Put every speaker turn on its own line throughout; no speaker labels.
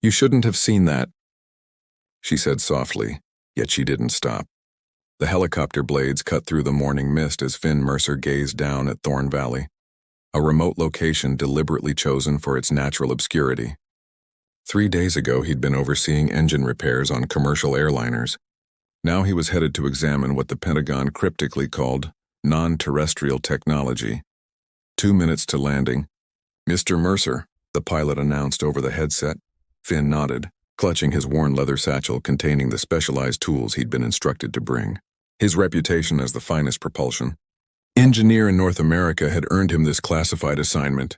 You shouldn't have seen that, she said softly, yet she didn't stop. The helicopter blades cut through the morning mist as Finn Mercer gazed down at Thorn Valley, a remote location deliberately chosen for its natural obscurity. 3 days ago, he'd been overseeing engine repairs on commercial airliners. Now he was headed to examine what the Pentagon cryptically called non-terrestrial technology. 2 minutes to landing. "Mr. Mercer," the pilot announced over the headset. Finn nodded, clutching his worn leather satchel containing the specialized tools he'd been instructed to bring. His reputation as the finest propulsion engineer in North America had earned him this classified assignment.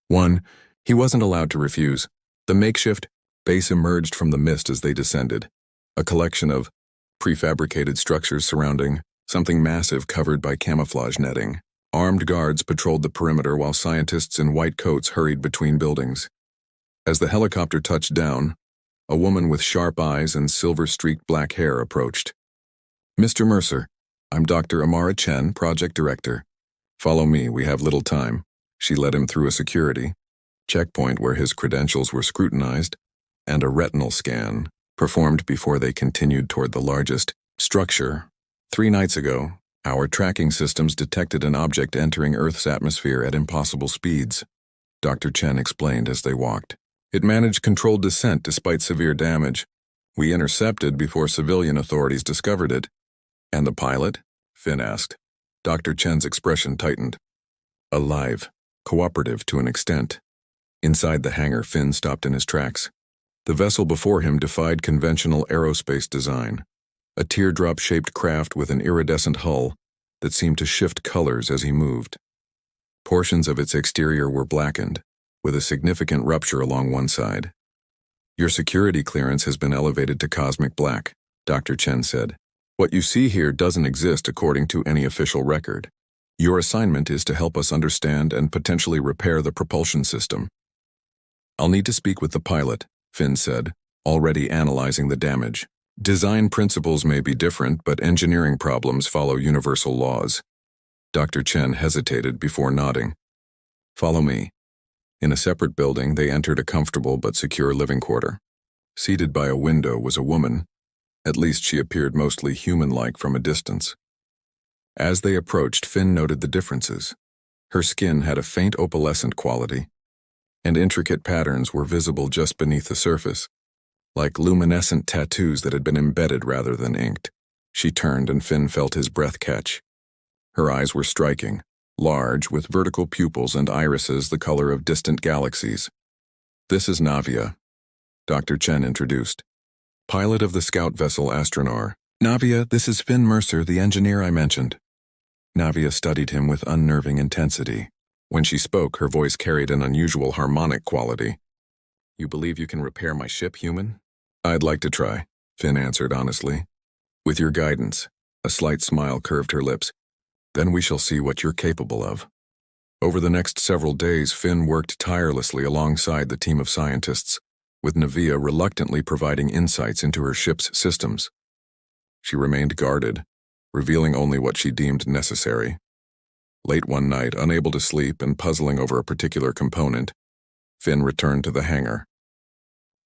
One he wasn't allowed to refuse. The makeshift base emerged from the mist as they descended, a collection of prefabricated structures surrounding something massive covered by camouflage netting. Armed guards patrolled the perimeter while scientists in white coats hurried between buildings. As the helicopter touched down, a woman with sharp eyes and silver-streaked black hair approached. "Mr. Mercer, I'm Dr. Amara Chen, Project Director. Follow me, we have little time." She led him through a security checkpoint where his credentials were scrutinized and a retinal scan performed before they continued toward the largest structure. 3 nights ago, our tracking systems detected an object entering Earth's atmosphere at impossible speeds, Dr. Chen explained as they walked. It managed controlled descent despite severe damage. We intercepted before civilian authorities discovered it. "And the pilot?" Finn asked. Dr. Chen's expression tightened. "Alive, cooperative to an extent." Inside the hangar, Finn stopped in his tracks. The vessel before him defied conventional aerospace design, a teardrop-shaped craft with an iridescent hull that seemed to shift colors as he moved. Portions of its exterior were blackened, with a significant rupture along one side. "Your security clearance has been elevated to cosmic black," Dr. Chen said. "What you see here doesn't exist according to any official record. Your assignment is to help us understand and potentially repair the propulsion system." "I'll need to speak with the pilot," Finn said, already analyzing the damage. "Design principles may be different, but engineering problems follow universal laws." Dr. Chen hesitated before nodding. "Follow me." In a separate building, they entered a comfortable but secure living quarter. Seated by a window was a woman. At least she appeared mostly human-like from a distance. As they approached, Finn noted the differences. Her skin had a faint opalescent quality, and intricate patterns were visible just beneath the surface, like luminescent tattoos that had been embedded rather than inked. She turned and Finn felt his breath catch. Her eyes were striking, large, with vertical pupils and irises the color of distant galaxies. "This is Navia," Dr. Chen introduced. "Pilot of the scout vessel Astronar." "Navia, this is Finn Mercer, the engineer I mentioned." Navia studied him with unnerving intensity. When she spoke, her voice carried an unusual harmonic quality. "You believe you can repair my ship, human?" "I'd like to try," Finn answered honestly. "With your guidance." A slight smile curved her lips. "Then we shall see what you're capable of." Over the next several days, Finn worked tirelessly alongside the team of scientists, with Navia reluctantly providing insights into her ship's systems. She remained guarded, revealing only what she deemed necessary. Late one night, unable to sleep and puzzling over a particular component, Finn returned to the hangar.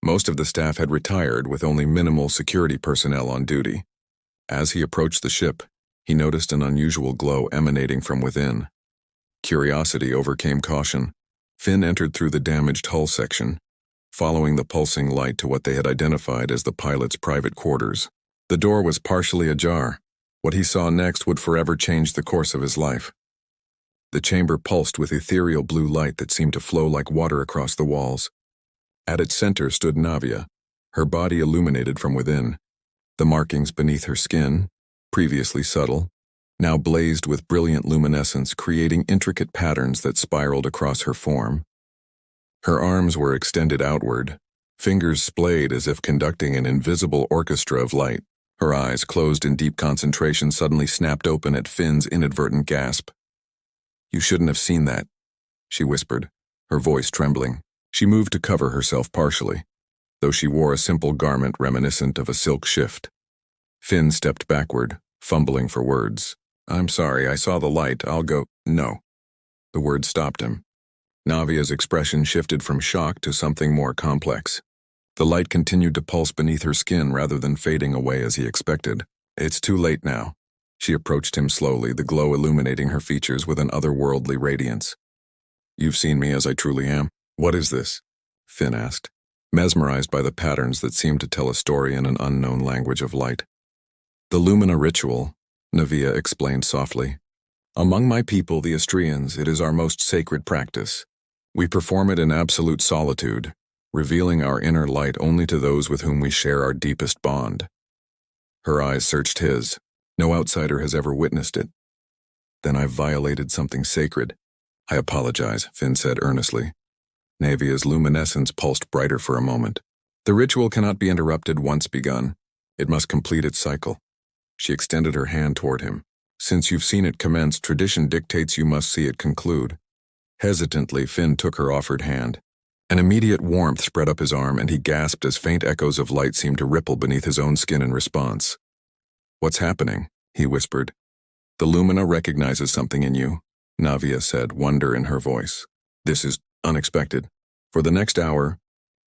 Most of the staff had retired, with only minimal security personnel on duty. As he approached the ship, he noticed an unusual glow emanating from within. Curiosity overcame caution. Finn entered through the damaged hull section, following the pulsing light to what they had identified as the pilot's private quarters. The door was partially ajar. What he saw next would forever change the course of his life. The chamber pulsed with ethereal blue light that seemed to flow like water across the walls. At its center stood Navia, her body illuminated from within. The markings beneath her skin, previously subtle, now blazed with brilliant luminescence, creating intricate patterns that spiraled across her form. Her arms were extended outward, fingers splayed as if conducting an invisible orchestra of light. Her eyes, closed in deep concentration, suddenly snapped open at Finn's inadvertent gasp. "You shouldn't have seen that," she whispered, her voice trembling. She moved to cover herself partially, though she wore a simple garment reminiscent of a silk shift. Finn stepped backward, fumbling for words. "I'm sorry, I saw the light, I'll go—" "No." The word stopped him. Navia's expression shifted from shock to something more complex. The light continued to pulse beneath her skin rather than fading away as he expected. It's too late now. She approached him slowly, the glow illuminating her features with an otherworldly radiance. You've seen me as I truly am. What is this? Finn asked, mesmerized by the patterns that seemed to tell a story in an unknown language of light. The Lumina ritual, Navia explained softly. Among my people, the Astrians, it is our most sacred practice. We perform it in absolute solitude, revealing our inner light only to those with whom we share our deepest bond. Her eyes searched his. No outsider has ever witnessed it. Then I've violated something sacred. I apologize, Finn said earnestly. Navia's luminescence pulsed brighter for a moment. The ritual cannot be interrupted once begun. It must complete its cycle. She extended her hand toward him. Since you've seen it commence, tradition dictates you must see it conclude. Hesitantly, Finn took her offered hand. An immediate warmth spread up his arm, and he gasped as faint echoes of light seemed to ripple beneath his own skin in response. What's happening? He whispered. The Lumina recognizes something in you, Navia said, wonder in her voice. This is unexpected. For the next hour,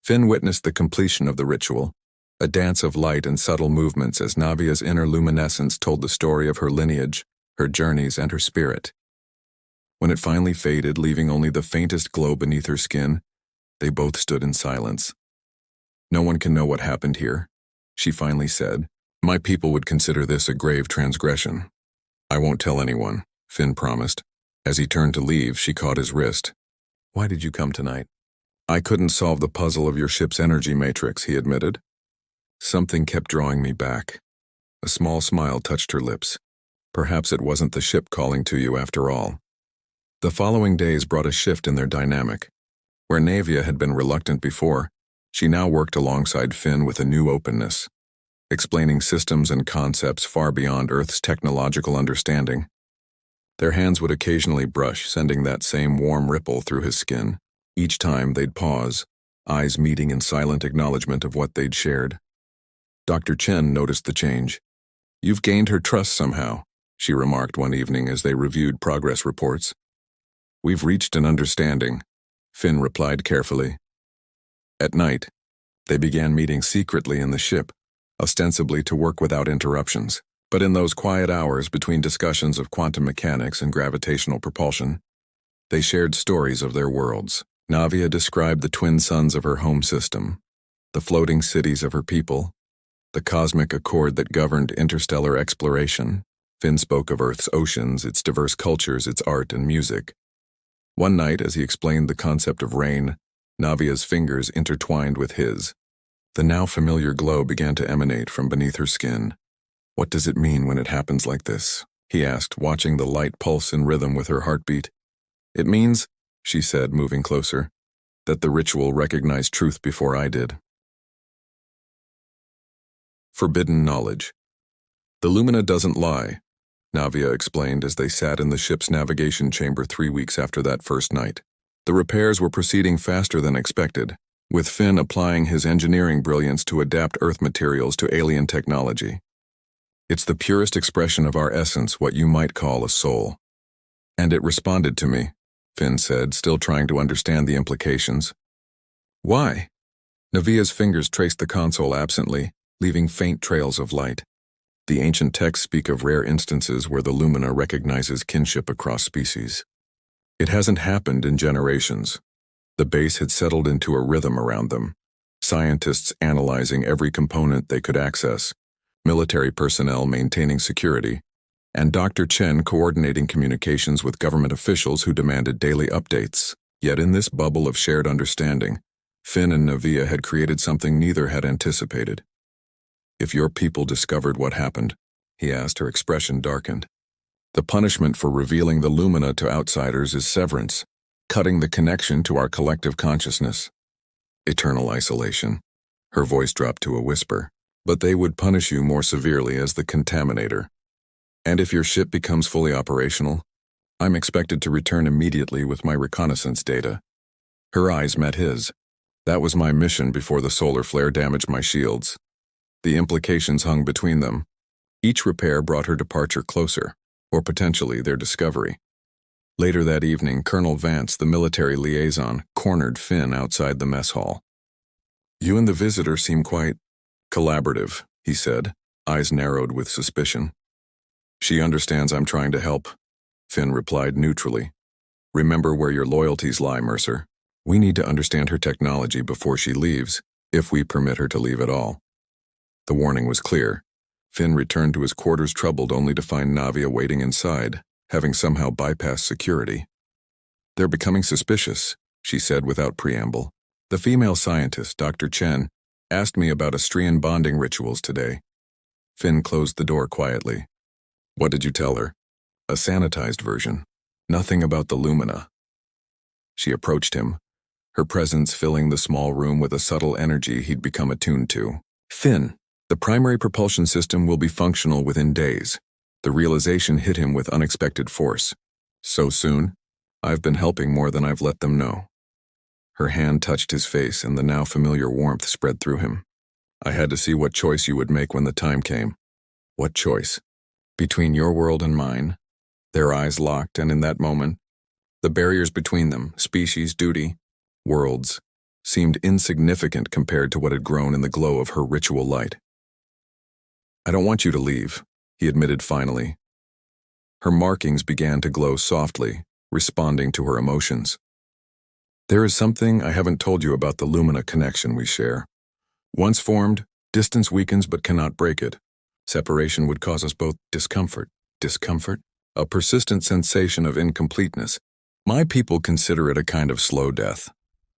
Finn witnessed the completion of the ritual, a dance of light and subtle movements as Navia's inner luminescence told the story of her lineage, her journeys, and her spirit. When it finally faded, leaving only the faintest glow beneath her skin, they both stood in silence. No one can know what happened here, she finally said. My people would consider this a grave transgression. I won't tell anyone, Finn promised. As he turned to leave, she caught his wrist. Why did you come tonight? I couldn't solve the puzzle of your ship's energy matrix, he admitted. Something kept drawing me back. A small smile touched her lips. Perhaps it wasn't the ship calling to you after all. The following days brought a shift in their dynamic. Where Navia had been reluctant before, she now worked alongside Finn with a new openness, explaining systems and concepts far beyond Earth's technological understanding. Their hands would occasionally brush, sending that same warm ripple through his skin. Each time they'd pause, eyes meeting in silent acknowledgement of what they'd shared. Dr. Chen noticed the change. You've gained her trust somehow, she remarked one evening as they reviewed progress reports. We've reached an understanding, Finn replied carefully. At night, they began meeting secretly in the ship, ostensibly to work without interruptions. But in those quiet hours between discussions of quantum mechanics and gravitational propulsion, they shared stories of their worlds. Navia described the twin suns of her home system, the floating cities of her people, the cosmic accord that governed interstellar exploration. Finn spoke of Earth's oceans, its diverse cultures, its art and music. One night, as he explained the concept of rain, Navia's fingers intertwined with his. The now familiar glow began to emanate from beneath her skin. What does it mean when it happens like this? He asked, watching the light pulse in rhythm with her heartbeat. It means, she said, moving closer, that the ritual recognized truth before I did. Forbidden knowledge. The Lumina doesn't lie, Navia explained as they sat in the ship's navigation chamber 3 weeks after that first night. The repairs were proceeding faster than expected, with Finn applying his engineering brilliance to adapt Earth materials to alien technology. It's the purest expression of our essence, what you might call a soul. And it responded to me, Finn said, still trying to understand the implications. Why? Navia's fingers traced the console absently, leaving faint trails of light. The ancient texts speak of rare instances where the Lumina recognizes kinship across species. It hasn't happened in generations. The base had settled into a rhythm around them, scientists analyzing every component they could access, military personnel maintaining security, and Dr. Chen coordinating communications with government officials who demanded daily updates. Yet in this bubble of shared understanding, Finn and Navia had created something neither had anticipated. If your people discovered what happened, he asked, her expression darkened. The punishment for revealing the Lumina to outsiders is severance, cutting the connection to our collective consciousness. Eternal isolation. Her voice dropped to a whisper. But they would punish you more severely as the contaminator. And if your ship becomes fully operational, I'm expected to return immediately with my reconnaissance data. Her eyes met his. That was my mission before the solar flare damaged my shields. The implications hung between them. Each repair brought her departure closer, or potentially their discovery. Later that evening, Colonel Vance, the military liaison, cornered Finn outside the mess hall. You and the visitor seem quite collaborative, he said, eyes narrowed with suspicion. She understands I'm trying to help, Finn replied neutrally. Remember where your loyalties lie, Mercer. We need to understand her technology before she leaves, if we permit her to leave at all. The warning was clear. Finn returned to his quarters troubled only to find Navia waiting inside, having somehow bypassed security. They're becoming suspicious, she said without preamble. The female scientist, Dr. Chen, asked me about Astrian bonding rituals today. Finn closed the door quietly. What did you tell her? A sanitized version. Nothing about the Lumina. She approached him, her presence filling the small room with a subtle energy he'd become attuned to. Finn, the primary propulsion system will be functional within days. The realization hit him with unexpected force. So soon? I've been helping more than I've let them know. Her hand touched his face and the now familiar warmth spread through him. I had to see what choice you would make when the time came. What choice? Between your world and mine. Their eyes locked, and in that moment, the barriers between them, species, duty, worlds, seemed insignificant compared to what had grown in the glow of her ritual light. I don't want you to leave, he admitted finally. Her markings began to glow softly, responding to her emotions. There is something I haven't told you about the Lumina connection we share. Once formed, distance weakens but cannot break it. Separation would cause us both discomfort. Discomfort? A persistent sensation of incompleteness. My people consider it a kind of slow death.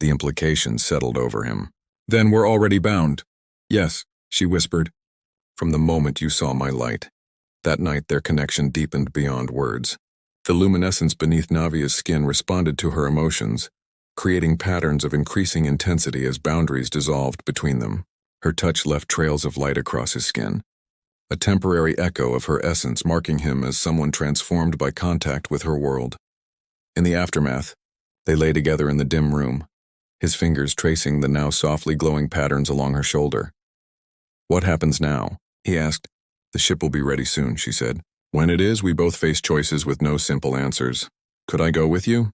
The implications settled over him. Then we're already bound. Yes, she whispered. From the moment you saw my light. That night their connection deepened beyond words. The luminescence beneath Navia's skin responded to her emotions, creating patterns of increasing intensity as boundaries dissolved between them. Her touch left trails of light across his skin, a temporary echo of her essence marking him as someone transformed by contact with her world. In the aftermath, they lay together in the dim room, his fingers tracing the now softly glowing patterns along her shoulder. What happens now? He asked. The ship will be ready soon, she said. When it is, we both face choices with no simple answers. Could I go with you?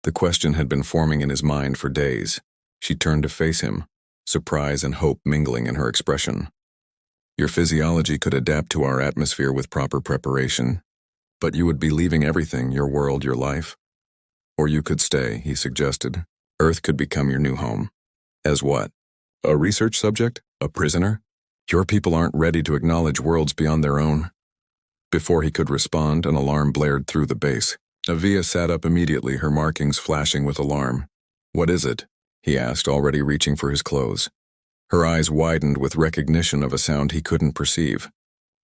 The question had been forming in his mind for days. She turned to face him, surprise and hope mingling in her expression. Your physiology could adapt to our atmosphere with proper preparation, but you would be leaving everything, your world, your life. Or you could stay, he suggested. Earth could become your new home. As what? A research subject? A prisoner? Your people aren't ready to acknowledge worlds beyond their own. Before he could respond, an alarm blared through the base. Navia sat up immediately, her markings flashing with alarm. What is it? He asked, already reaching for his clothes. Her eyes widened with recognition of a sound he couldn't perceive.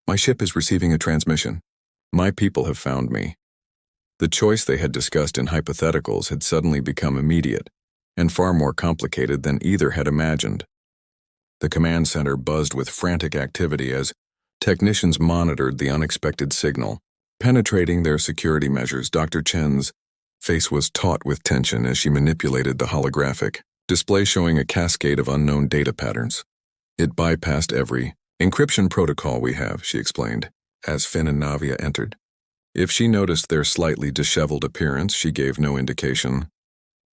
My ship is receiving a transmission. My people have found me. The choice they had discussed in hypotheticals had suddenly become immediate, and far more complicated than either had imagined. The command center buzzed with frantic activity as technicians monitored the unexpected signal. Penetrating their security measures, Dr. Chen's face was taut with tension as she manipulated the holographic display showing a cascade of unknown data patterns. It bypassed every encryption protocol we have, she explained, as Finn and Navia entered. If she noticed their slightly disheveled appearance, she gave no indication.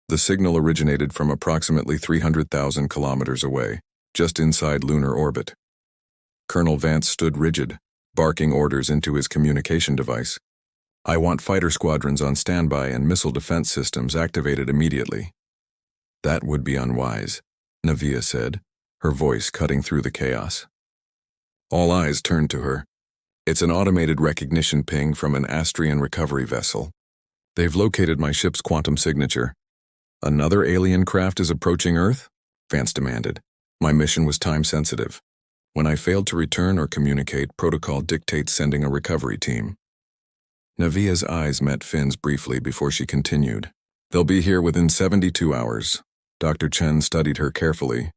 The signal originated from approximately 300,000 kilometers away, just inside lunar orbit. Colonel Vance stood rigid, barking orders into his communication device. I want fighter squadrons on standby and missile defense systems activated immediately. That would be unwise, Navia said, her voice cutting through the chaos. All eyes turned to her. It's an automated recognition ping from an Astrian recovery vessel. They've located my ship's quantum signature. Another alien craft is approaching Earth? Vance demanded. My mission was time-sensitive. When I failed to return or communicate, protocol dictates sending a recovery team. Navia's eyes met Finn's briefly before she continued. They'll be here within 72 hours. Dr. Chen studied her carefully.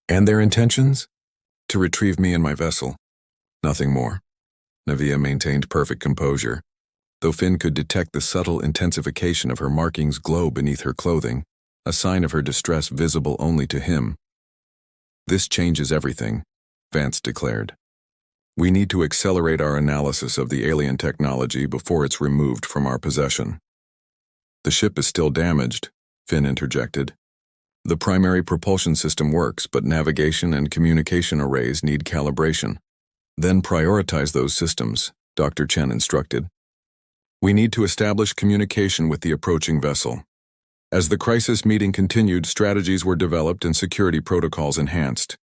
And their intentions? To retrieve me and my vessel. Nothing more. Navia maintained perfect composure, though Finn could detect the subtle intensification of her markings glow beneath her clothing, a sign of her distress visible only to him. This changes everything, Vance declared. We need to accelerate our analysis of the alien technology before it's removed from our possession. The ship is still damaged, Finn interjected. The primary propulsion system works, but navigation and communication arrays need calibration. Then prioritize those systems, Dr. Chen instructed. We need to establish communication with the approaching vessel. As the crisis meeting continued, strategies were developed and security protocols enhanced.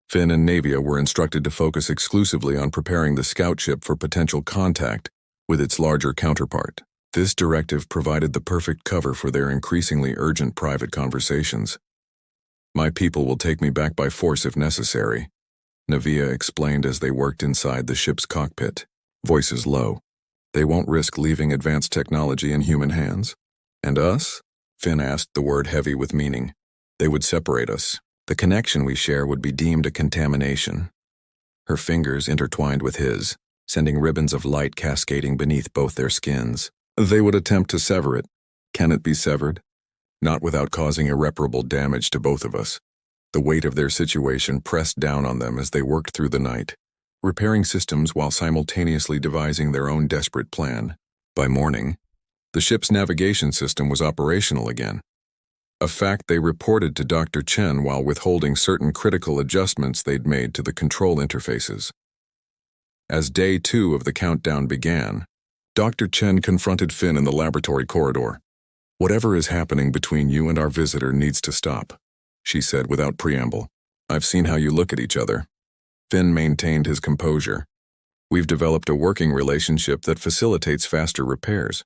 Finn and Navia were instructed to focus exclusively on preparing the scout ship for potential contact with its larger counterpart. This directive provided the perfect cover for their increasingly urgent private conversations. My people will take me back by force if necessary, Navia explained as they worked inside the ship's cockpit, voices low. They won't risk leaving advanced technology in human hands. And us? Finn asked, the word heavy with meaning. They would separate us. The connection we share would be deemed a contamination. Her fingers intertwined with his, sending ribbons of light cascading beneath both their skins. They would attempt to sever it. Can it be severed? Not without causing irreparable damage to both of us. The weight of their situation pressed down on them as they worked through the night, repairing systems while simultaneously devising their own desperate plan. By morning, the ship's navigation system was operational again, a fact they reported to Dr. Chen while withholding certain critical adjustments they'd made to the control interfaces. As day 2 of the countdown began, Dr. Chen confronted Finn in the laboratory corridor. "Whatever is happening between you and our visitor needs to stop," she said without preamble. "I've seen how you look at each other." Finn maintained his composure. "We've developed a working relationship that facilitates faster repairs.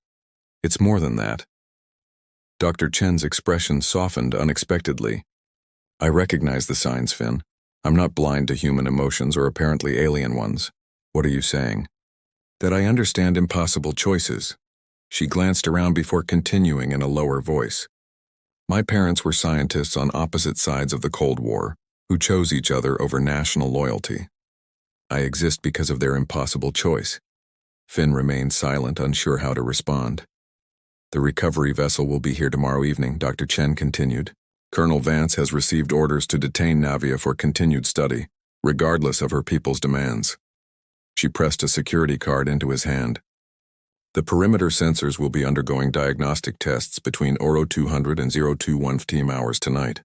It's more than that." Dr. Chen's expression softened unexpectedly. "I recognize the signs, Finn. I'm not blind to human emotions or apparently alien ones. What are you saying?" "That I understand impossible choices." She glanced around before continuing in a lower voice. "My parents were scientists on opposite sides of the Cold War, who chose each other over national loyalty. I exist because of their impossible choice." Finn remained silent, unsure how to respond. "The recovery vessel will be here tomorrow evening," Dr. Chen continued. "Colonel Vance has received orders to detain Navia for continued study, regardless of her people's demands." She pressed a security card into his hand. "The perimeter sensors will be undergoing diagnostic tests between Oro 200 and 021 FTM hours tonight.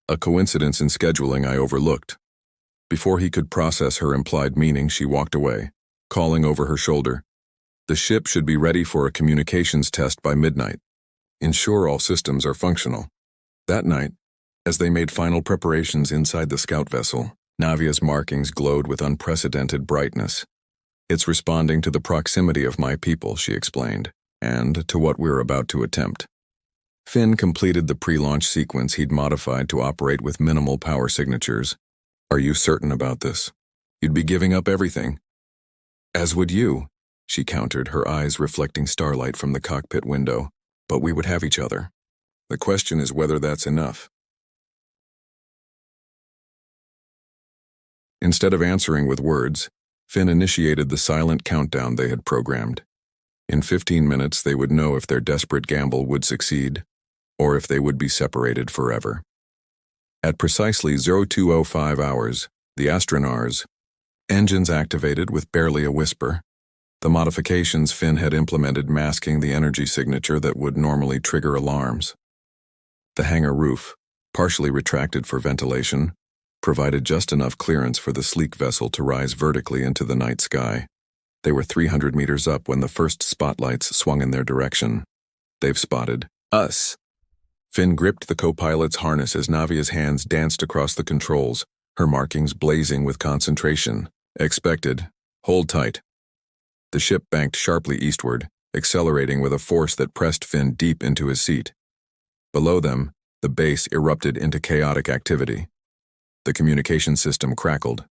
A coincidence in scheduling I overlooked." Before he could process her implied meaning, she walked away, calling over her shoulder, "The ship should be ready for a communications test by midnight. Ensure all systems are functional." That night, as they made final preparations inside the scout vessel, Navia's markings glowed with unprecedented brightness. "It's responding to the proximity of my people," she explained, "and to what we're about to attempt." Finn completed the pre-launch sequence he'd modified to operate with minimal power signatures. "Are you certain about this? You'd be giving up everything." "As would you," she countered, her eyes reflecting starlight from the cockpit window. "But we would have each other. The question is whether that's enough." Instead of answering with words, Finn initiated the silent countdown they had programmed. In 15 minutes, they would know if their desperate gamble would succeed, or if they would be separated forever. At precisely 0205 hours, the Astronars, engines activated with barely a whisper, the modifications Finn had implemented masking the energy signature that would normally trigger alarms. The hangar roof, partially retracted for ventilation, provided just enough clearance for the sleek vessel to rise vertically into the night sky. They were 300 meters up when the first spotlights swung in their direction. "They've spotted us." Finn gripped the co-pilot's harness as Navia's hands danced across the controls, her markings blazing with concentration. "Expected. Hold tight." The ship banked sharply eastward, accelerating with a force that pressed Finn deep into his seat. Below them, the base erupted into chaotic activity. The communication system crackled.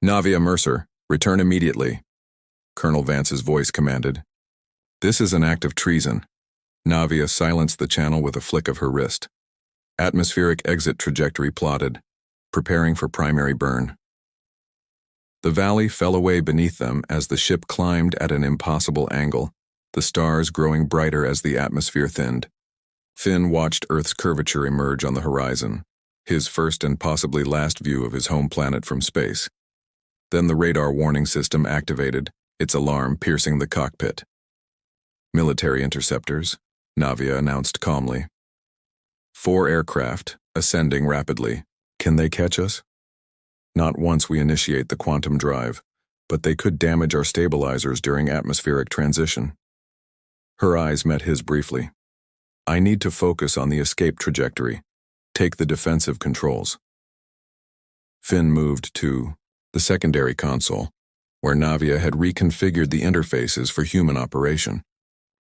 "Navia Mercer, return immediately," Colonel Vance's voice commanded. "This is an act of treason." Navia silenced the channel with a flick of her wrist. Atmospheric exit trajectory plotted, preparing for primary burn. The valley fell away beneath them as the ship climbed at an impossible angle, the stars growing brighter as the atmosphere thinned. Finn watched Earth's curvature emerge on the horizon, his first and possibly last view of his home planet from space. Then the radar warning system activated, its alarm piercing the cockpit. "Military interceptors," Navia announced calmly. 4 aircraft, ascending rapidly. Can they catch us? Not once we initiate the quantum drive, but they could damage our stabilizers during atmospheric transition. Her eyes met his briefly. I need to focus on the escape trajectory. Take the defensive controls. Finn moved to the secondary console, where Navia had reconfigured the interfaces for human operation.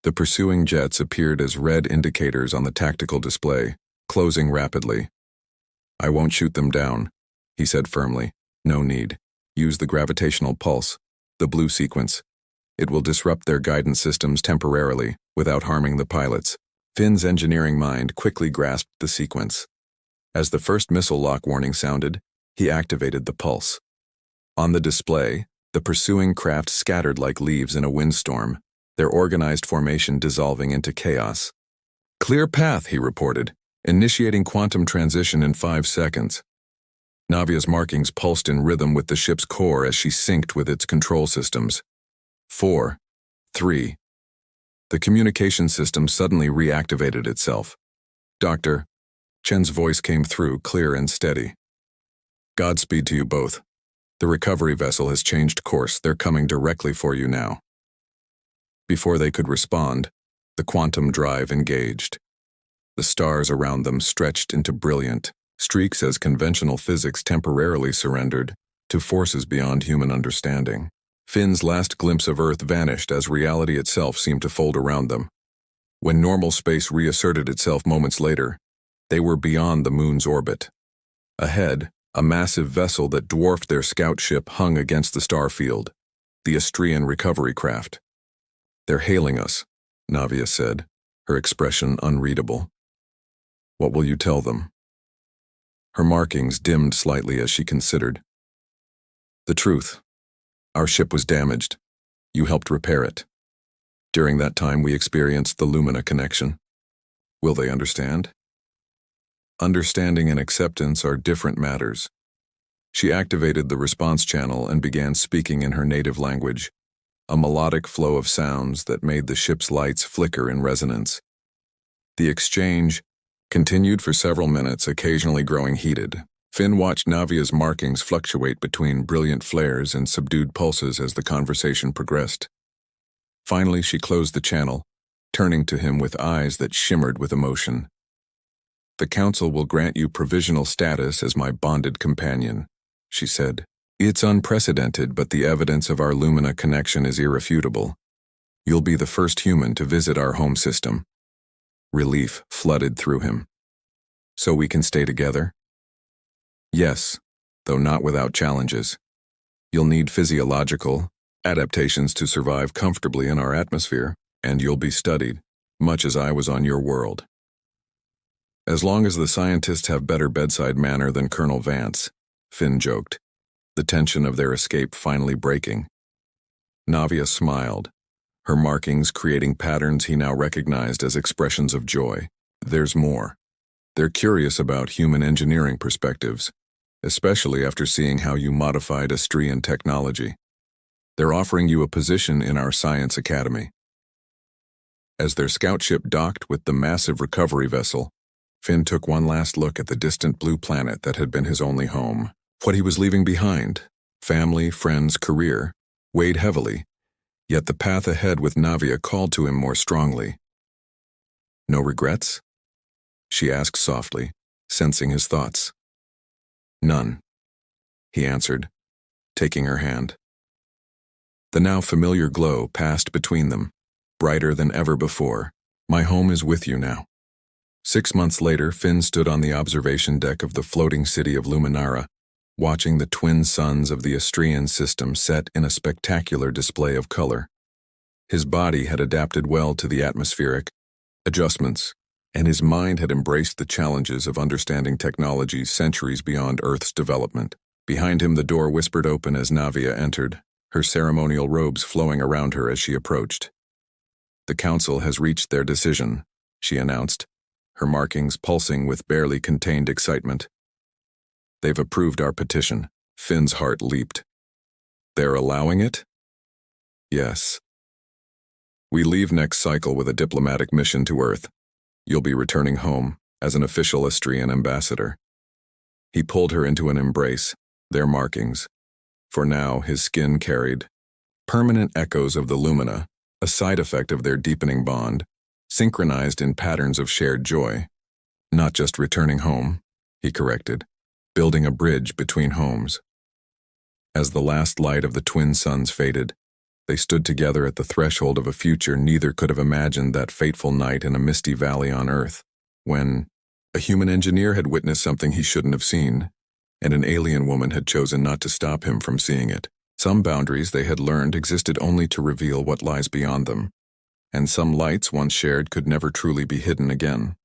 The pursuing jets appeared as red indicators on the tactical display, closing rapidly. I won't shoot them down, he said firmly. No need. Use the gravitational pulse, the blue sequence. It will disrupt their guidance systems temporarily, without harming the pilots. Finn's engineering mind quickly grasped the sequence. As the first missile lock warning sounded, he activated the pulse. On the display, the pursuing craft scattered like leaves in a windstorm, their organized formation dissolving into chaos. Clear path, he reported, initiating quantum transition in 5 seconds. Navia's markings pulsed in rhythm with the ship's core as she synced with its control systems. 4, 3. The communication system suddenly reactivated itself. Doctor, Chen's voice came through, clear and steady. Godspeed to you both. The recovery vessel has changed course. They're coming directly for you now. Before they could respond, the quantum drive engaged. The stars around them stretched into brilliant streaks as conventional physics temporarily surrendered to forces beyond human understanding. Finn's last glimpse of Earth vanished as reality itself seemed to fold around them. When normal space reasserted itself moments later, they were beyond the moon's orbit. Ahead, a massive vessel that dwarfed their scout ship hung against the star field, the Astrian recovery craft. They're hailing us, Navia said, her expression unreadable. What will you tell them? Her markings dimmed slightly as she considered. The truth. Our ship was damaged. You helped repair it. During that time, we experienced the Lumina connection. Will they understand? Understanding and acceptance are different matters. She activated the response channel and began speaking in her native language, a melodic flow of sounds that made the ship's lights flicker in resonance. The exchange continued for several minutes, occasionally growing heated. Finn watched Navia's markings fluctuate between brilliant flares and subdued pulses as the conversation progressed. Finally, she closed the channel, turning to him with eyes that shimmered with emotion. The Council will grant you provisional status as my bonded companion, she said. It's unprecedented, but the evidence of our Lumina connection is irrefutable. You'll be the first human to visit our home system. Relief flooded through him. So we can stay together? Yes, though not without challenges. You'll need physiological adaptations to survive comfortably in our atmosphere, and you'll be studied, much as I was on your world. As long as the scientists have better bedside manner than Colonel Vance, Finn joked, the tension of their escape finally breaking. Navia smiled, her markings creating patterns he now recognized as expressions of joy. There's more. They're curious about human engineering perspectives, especially after seeing how you modified Astrian technology. They're offering you a position in our science academy. As their scout ship docked with the massive recovery vessel, Finn took one last look at the distant blue planet that had been his only home. What he was leaving behind, family, friends, career, weighed heavily, yet the path ahead with Navia called to him more strongly. No regrets? She asked softly, sensing his thoughts. None, he answered, taking her hand. The now familiar glow passed between them, brighter than ever before. My home is with you now. 6 months later, Finn stood on the observation deck of the floating city of Luminara, watching the twin suns of the Astrian system set in a spectacular display of color. His body had adapted well to the atmospheric adjustments, and his mind had embraced the challenges of understanding technologies centuries beyond Earth's development. Behind him, the door whispered open as Navia entered, her ceremonial robes flowing around her as she approached. The Council has reached their decision, she announced, her markings pulsing with barely contained excitement. They've approved our petition. Finn's heart leaped. They're allowing it? Yes. We leave next cycle with a diplomatic mission to Earth. You'll be returning home, as an official Lustrian ambassador. He pulled her into an embrace, their markings. For now, his skin carried permanent echoes of the lumina, a side effect of their deepening bond, synchronized in patterns of shared joy. Not just returning home, he corrected, building a bridge between homes. As the last light of the twin suns faded, they stood together at the threshold of a future neither could have imagined that fateful night in a misty valley on Earth, when a human engineer had witnessed something he shouldn't have seen, and an alien woman had chosen not to stop him from seeing it. Some boundaries they had learned existed only to reveal what lies beyond them, and some lights once shared could never truly be hidden again.